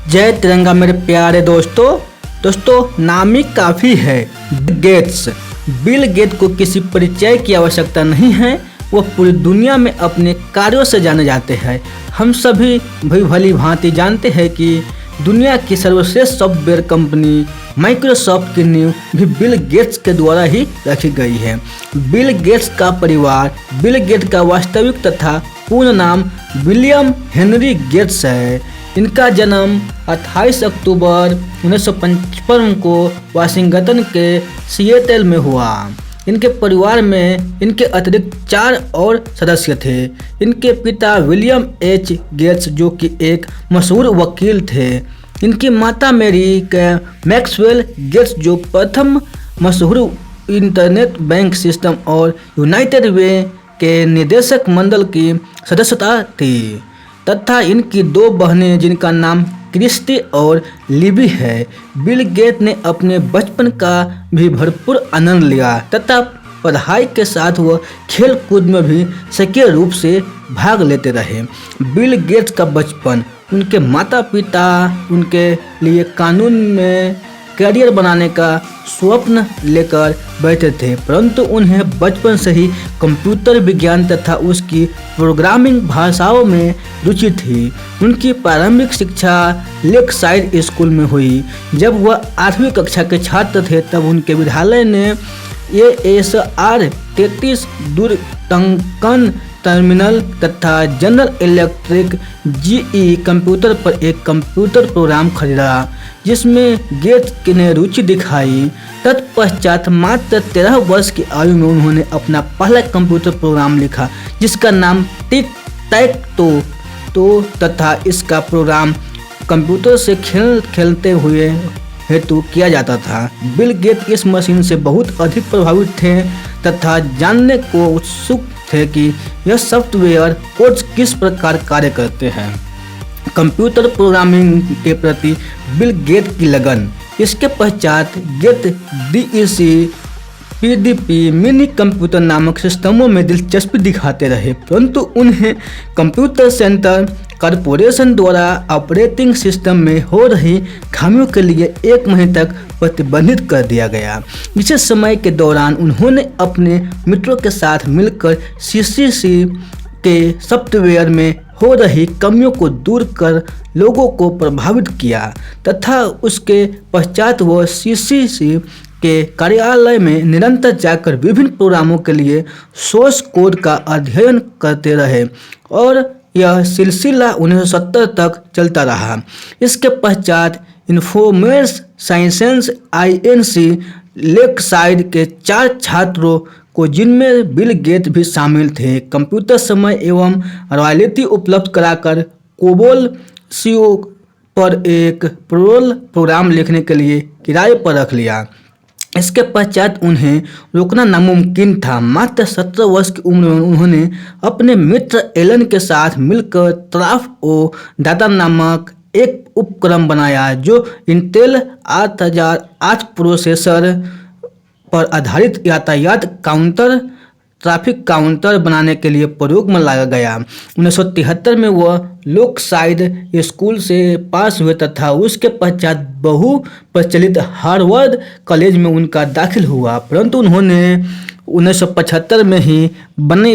जय तिरंगा मेरे प्यारे दोस्तों नाम ही काफ़ी है। गेट्स। बिल गेट को किसी परिचय की आवश्यकता नहीं है, वो पूरी दुनिया में अपने कार्यों से जाने जाते हैं। हम सभी भली भांति जानते हैं कि दुनिया की सर्वश्रेष्ठ सॉफ्टवेयर कंपनी माइक्रोसॉफ्ट की नींव भी बिल गेट्स के द्वारा ही रखी गई है। बिल गेट्स का परिवार, बिल गेट्स का वास्तविक तथा पूर्ण नाम विलियम हेनरी गेट्स है। इनका जन्म 28 अक्टूबर 1955 को वाशिंगटन के सिएटल में हुआ। इनके परिवार में इनके अतिरिक्त 4 और सदस्य थे। इनके पिता विलियम एच गेट्स जो कि एक मशहूर वकील थे। इनकी माता मैरी मैक्सवेल गेट्स जो प्रथम मशहूर इंटरनेट बैंक सिस्टम और यूनाइटेड वे के निदेशक मंडल की सदस्यता थी, तथा इनकी 2 बहनें जिनका नाम क्रिस्टी और लिबी है। बिल गेट ने अपने बचपन का भी भरपूर आनंद लिया तथा पढ़ाई के साथ वह खेल कूद में भी सक्रिय रूप से भाग लेते रहे। बिल गेट्स का बचपन, उनके माता पिता उनके लिए कानून में करियर बनाने का स्वप्न लेकर बैठे थे, परंतु उन्हें बचपन से ही कंप्यूटर विज्ञान तथा उसकी प्रोग्रामिंग भाषाओं में रुचि थी। उनकी प्रारंभिक शिक्षा लेक साइड स्कूल में हुई। जब वह 8वीं कक्षा के छात्र थे तब उनके विद्यालय ने ASR 33 दूरटंकन टर्मिनल तथा जनरल इलेक्ट्रिक GE कंप्यूटर पर एक कंप्यूटर प्रोग्राम खरीदा जिसमें गेट्स ने रुचि दिखाई। तत्पश्चात मात्र 13 वर्ष की आयु में उन्होंने अपना पहला कंप्यूटर प्रोग्राम लिखा जिसका नाम टिक टैक तो तथा इसका प्रोग्राम कंप्यूटर से खेलते हुए हेतु किया जाता था। बिल गेट इस मशीन से बहुत अधिक प्रभावित थे तथा जानने को उत्सुक थे कि यह सॉफ्टवेयर कोड्स किस प्रकार कार्य करते हैं। कंप्यूटर प्रोग्रामिंग के प्रति बिल गेट की लगन। इसके पश्चात Gates DEC PDP mini computer नामक सिस्टमों में दिलचस्पी दिखाते रहे, परंतु उन्हें कंप्यूटर सेंटर कॉरपोरेशन द्वारा ऑपरेटिंग सिस्टम में हो रही खामियों के लिए 1 महीने तक प्रतिबंधित कर दिया गया। इस समय के दौरान उन्होंने अपने मित्रों के साथ मिलकर CCC के सॉफ्टवेयर में हो रही कमियों को दूर कर लोगों को प्रभावित किया तथा उसके पश्चात वह CCC के कार्यालय में निरंतर जाकर विभिन्न प्रोग्रामों के लिए सोर्स कोड का अध्ययन करते रहे और यह सिलसिला 1970 तक चलता रहा। इसके पश्चात information sciences INC lake side के 4 छात्रों को, जिनमें बिल गेट भी शामिल थे, कंप्यूटर समय एवं रॉयल्टी उपलब्ध कराकर कोबोल CO पर एक प्रोग्राम लिखने के लिए किराए पर रख लिया। इसके पश्चात उन्हें रोकना नामुमकिन था। मात्र 17 वर्ष की उम्र में उन्होंने अपने मित्र एलन के साथ मिलकर ट्राफ ओ डाटा नामक एक उपकरण बनाया जो इंटेल 8008 प्रोसेसर पर आधारित यातायात काउंटर ट्रैफिक काउंटर बनाने के लिए प्रयोग में लाया गया। 1973 में वह लोक साइड स्कूल से पास हुए तथा उसके पश्चात बहु प्रचलित हार्वर्ड कॉलेज में उनका दाखिल हुआ, परंतु उन्होंने 1975 में ही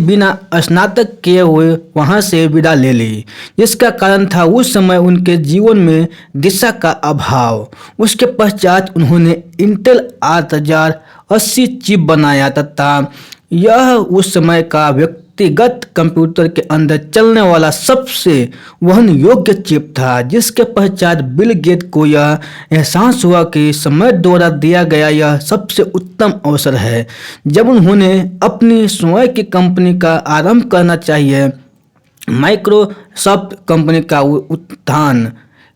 बिना स्नातक किए हुए वहां से विदा ले ली, जिसका कारण था उस समय उनके जीवन में दिशा का अभाव। उसके पश्चात उन्होंने इंटेल 8080 चिप बनाया तथा यह उस समय का व्यक्तिगत कंप्यूटर के अंदर चलने वाला सबसे वहन योग्य चिप था। जिसके पश्चात बिल गेट को यह एहसास हुआ कि समय द्वारा दिया गया यह सबसे उत्तम अवसर है जब उन्होंने अपनी स्वयं की कंपनी का आरंभ करना चाहिए। माइक्रोसॉफ्ट कंपनी का उत्थान।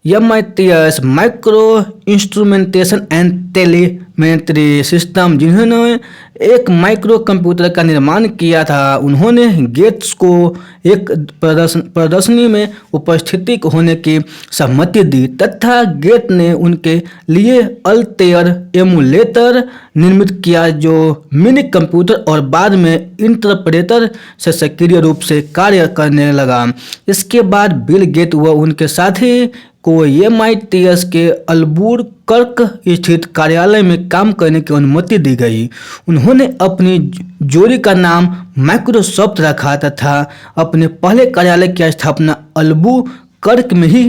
MITS micro instrumentation and telemetry system, जिन्होंने एक माइक्रो कंप्यूटर का निर्माण किया था, उन्होंने गेट्स को एक प्रदर्शनी में उपस्थित होने की सहमति दी तथा गेट ने उनके लिए अल्टेयर एमुलेटर निर्मित किया जो मिनी कंप्यूटर और बाद में इंटरप्रेटर से सक्रिय रूप से कार्य करने लगा। इसके बाद बिल गेट व उनके साथी को MITS के अल्बुकर्क स्थित कार्यालय में काम करने की अनुमति दी गई। उन्होंने अपनी जोड़ी का नाम माइक्रोसॉफ्ट रखा तथा अपने पहले कार्यालय की स्थापना अल्बुकर्क में ही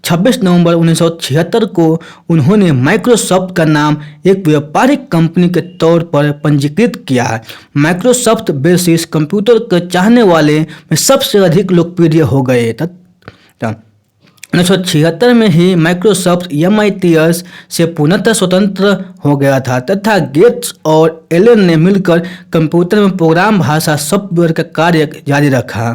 26 नवंबर 1976 को उन्होंने माइक्रोसॉफ्ट का नाम एक व्यापारिक कंपनी के तौर पर पंजीकृत किया। माइक्रोसॉफ्ट बेसिस कंप्यूटर के चाहने वाले में सबसे अधिक लोकप्रिय हो गए। 1976 में ही माइक्रोसॉफ्ट MITS से पूर्णतः स्वतंत्र हो गया था तथा गेट्स और एलन ने मिलकर कंप्यूटर में प्रोग्राम भाषा सॉफ्टवेयर का कार्य जारी रखा।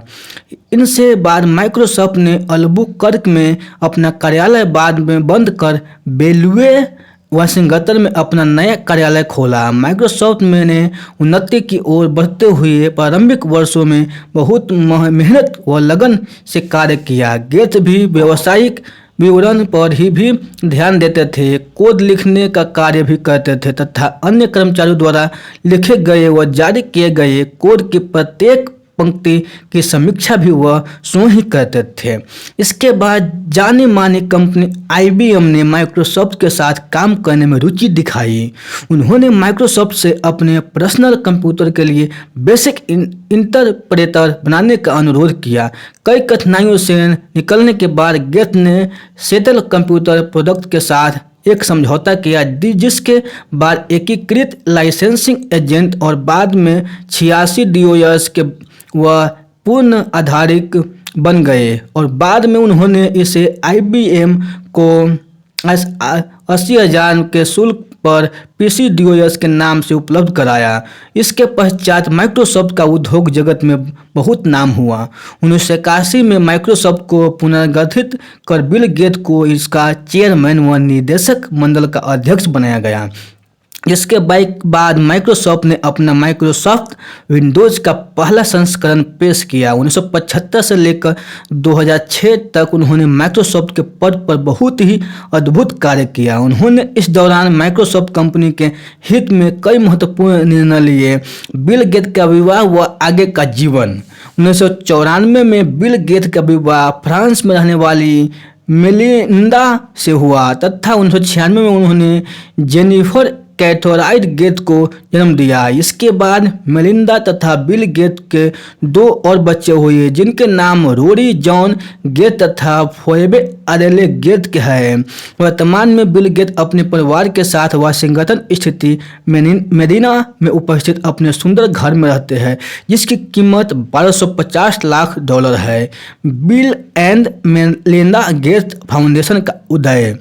इनसे बाद माइक्रोसॉफ्ट ने अल्बुकर्क में अपना कार्यालय बाद में बंद कर बेलवे वाशिंगटन में अपना नया कार्यालय खोला। माइक्रोसॉफ्ट ने उन्नति की ओर बढ़ते हुए प्रारंभिक वर्षों में बहुत मेहनत व लगन से कार्य किया। गेट्स भी व्यावसायिक विवरण पर ही भी ध्यान देते थे, कोड लिखने का कार्य भी करते थे तथा अन्य कर्मचारियों द्वारा लिखे गए व जारी किए गए कोड की प्रत्येक पंक्ति की समीक्षा भी वह स्वयं ही करते थे। इसके बाद जानी मानी कंपनी IBM ने माइक्रोसॉफ्ट के साथ काम करने में रुचि दिखाई। उन्होंने माइक्रोसॉफ्ट से अपने पर्सनल कंप्यूटर के लिए बेसिक इंटरप्रेटर बनाने का अनुरोध किया। कई कठिनाइयों से निकलने के बाद गेट्स ने सेटल कंप्यूटर प्रोडक्ट के साथ एक समझौता किया जिसके बाद एकीकृत लाइसेंसिंग एजेंट और बाद में 86 DOS के वह पूर्ण आधारिक बन गए और बाद में उन्होंने इसे IBM को 80,000 के शुल्क पर PC DOS के नाम से उपलब्ध कराया। इसके पश्चात माइक्रोसॉफ्ट का उद्योग जगत में बहुत नाम हुआ। 1981 में माइक्रोसॉफ्ट को पुनर्गठित कर बिल गेट्स को इसका चेयरमैन व निदेशक मंडल का अध्यक्ष बनाया गया। जिसके बाद माइक्रोसॉफ्ट ने अपना माइक्रोसॉफ्ट विंडोज़ का पहला संस्करण पेश किया। 1975 से लेकर 2006 तक उन्होंने माइक्रोसॉफ्ट के पद पर बहुत ही अद्भुत कार्य किया। उन्होंने इस दौरान माइक्रोसॉफ्ट कंपनी के हित में कई महत्वपूर्ण निर्णय लिए। बिल गेट्स का विवाह व आगे का जीवन। 1994 में बिल गेट्स का विवाह फ्रांस में रहने वाली मेलिंडा से हुआ तथा 1996 में उन्होंने जेनिफर कैथोराइड गेट्स को जन्म दिया। इसके बाद मेलिंडा तथा बिल गेट्स के 2 और बच्चे हुए जिनके नाम रोरी जॉन गेट्स तथा फोएबे अरेले गेट्स के हैं। वर्तमान में बिल गेट्स अपने परिवार के साथ वाशिंगटन स्थित मेरीना में उपस्थित अपने सुंदर घर में रहते हैं जिसकी कीमत $1250 लाख है। Bill and Melinda Gates foundation का उदय।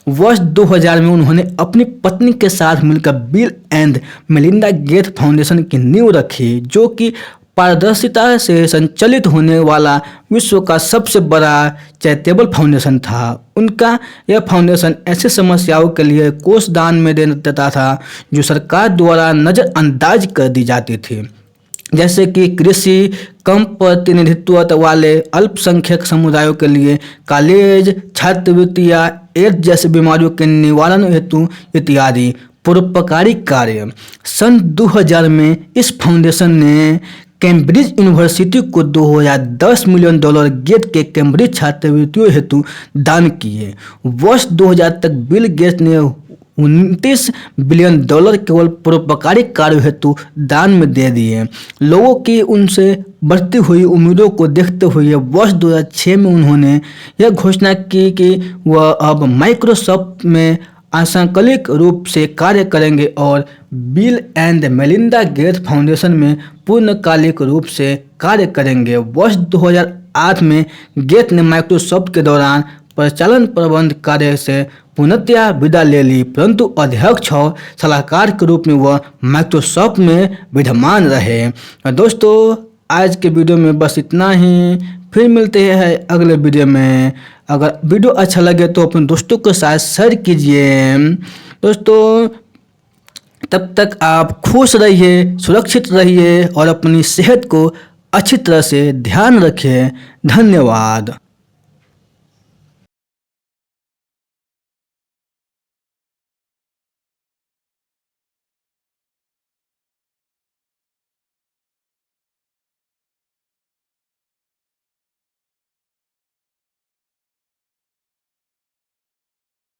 वर्ष 2000 में उन्होंने अपनी पत्नी के साथ मिलकर bill and Melinda Gates foundation की नींव रखी जो कि पारदर्शिता से संचालित होने वाला विश्व का सबसे बड़ा चैरिटेबल फाउंडेशन था। उनका यह फाउंडेशन ऐसी समस्याओं के लिए कोष दान में देता था जो सरकार द्वारा नज़रअंदाज कर दी जाती थी, जैसे कि कृषि, कम प्रतिनिधित्व वाले अल्पसंख्यक समुदायों के लिए कॉलेज, छात्रवृत्तियाँ, एड्स जैसी बीमारियों के निवारण हेतु इत्यादि परोपकारी कार्य। सन 2000 में इस फाउंडेशन ने कैम्ब्रिज यूनिवर्सिटी को $2010 मिलियन गेट्स के कैम्ब्रिज छात्रवृत्तियों हेतु दान किए। वर्ष 2000 तक बिल गेट्स ने $29 बिलियन केवल परोपकारी कार्य हेतु दान में दे दिए। लोगों की उनसे बढ़ती हुई उम्मीदों को देखते हुए वर्ष 2006 में उन्होंने यह घोषणा की कि वह अब माइक्रोसॉफ्ट में आंशिक रूप से कार्य करेंगे और bill and Melinda Gates foundation में पूर्णकालिक रूप से कार्य करेंगे। वर्ष 2008 में गेट्स ने माइक्रोसॉफ्ट के दौरान परिचालन प्रबंध कार्य से पूर्णतया विदा ले ली, परंतु अध्यक्ष और सलाहकार के रूप में वह माइक्रोसॉफ्ट में विद्यमान रहे। दोस्तों, आज के वीडियो में बस इतना ही। फिर मिलते हैं अगले वीडियो में। अगर वीडियो अच्छा लगे तो अपने दोस्तों के साथ शेयर कीजिए। दोस्तों, तब तक आप खुश रहिए, सुरक्षित रहिए और अपनी सेहत को अच्छी तरह से ध्यान रखें। धन्यवाद।